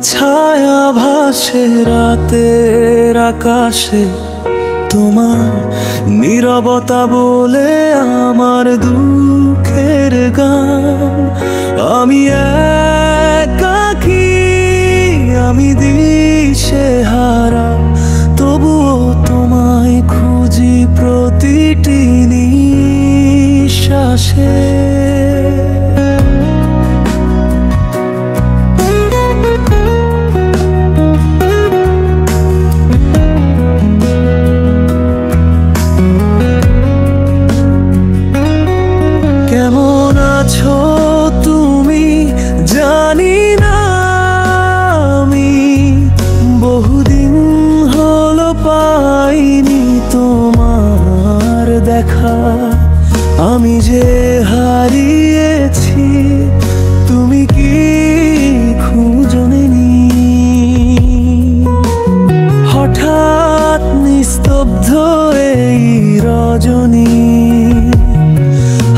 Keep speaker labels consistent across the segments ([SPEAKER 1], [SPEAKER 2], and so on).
[SPEAKER 1] ছায়া ভাসে রাতের আকাশে, তোমার নীরবতা বলে আমার দুঃখের গান। আমি একাকী, আমি দিশেহারা, তবুও তোমায় খুঁজি প্রতিটি নিঃশ্বাসে। কেমন আছো তুমি জানি না, আমি বহুদিন হলো পাইনি তোমার দেখা। আমি যে হারিয়েছি তুমি কি খুঁজোনি? হঠাৎ নিস্তব্ধ এই রজনী,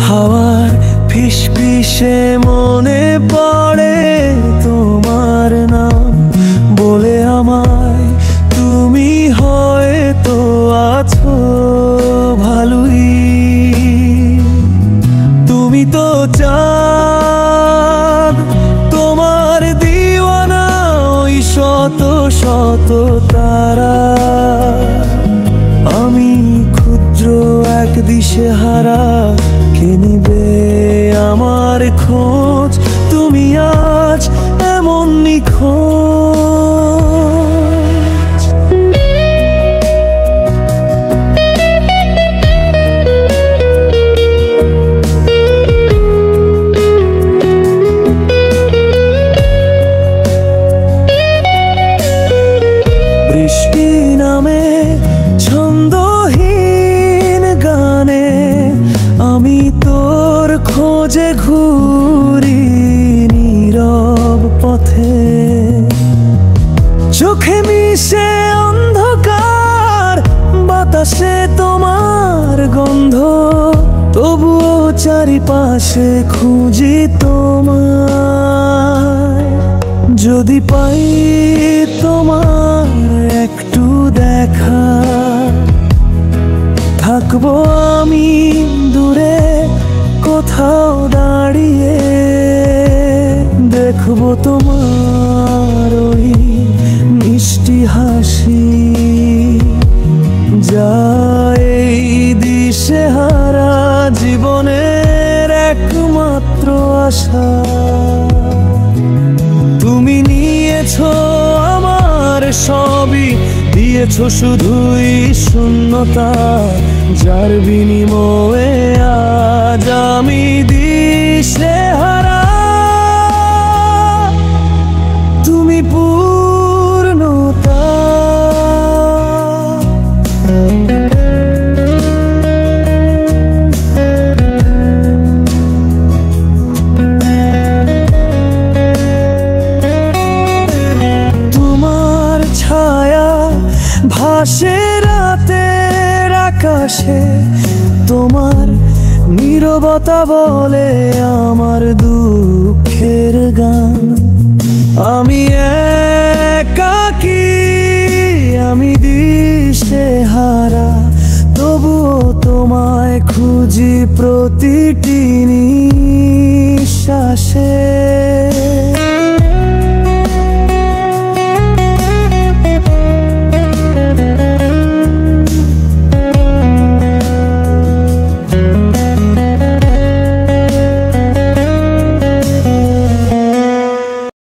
[SPEAKER 1] হাওয়ার ফিসফিসে মনে পড়ে তোমার নাম বলে আমায়। তুমি হয়তো আছো ভালোই, তুমি তো চাঁদ, তোমার দিওয়ানা ওই শত শত তারা। আমি ক্ষুদ্র এক দিশেহারা, কে নিবে আমার খোঁজ? তুমি আজ এমন নিখোঁজ। বৃষ্টি নামে ছন্দহীন গানে আমি তোর খোঁজে ঘুরি নীরব পথে। চোখে মিশে অন্ধকার, বাতাসে তোমার গন্ধ, তবুও চারিপাশে খুঁজি তোমায়। যদি পাই তোমার একটু দেখা, থাকবো আমি দূরে কোথাও দাঁড়িয়ে, দেখবো তোমার ওই মিষ্টি হাসি, যা এই দিশেহারা জীবনের একমাত্র আশা। তুমি নিয়েছো আমার সবই, দিয়েছো শুধুই শূন্যতা, যার বিনিময়ে আজ আমি দিশেহারা। তুমি পূর্ণতা। তোমার ছায়া ভাসে রাতের আকাশে, তোমার নীরবতা বলে আমার দুঃখের গান। আমি একাকী, আমি দিশেহারা, তবুও তোমায় খুঁজি প্রতিটি নিঃশ্বাসে।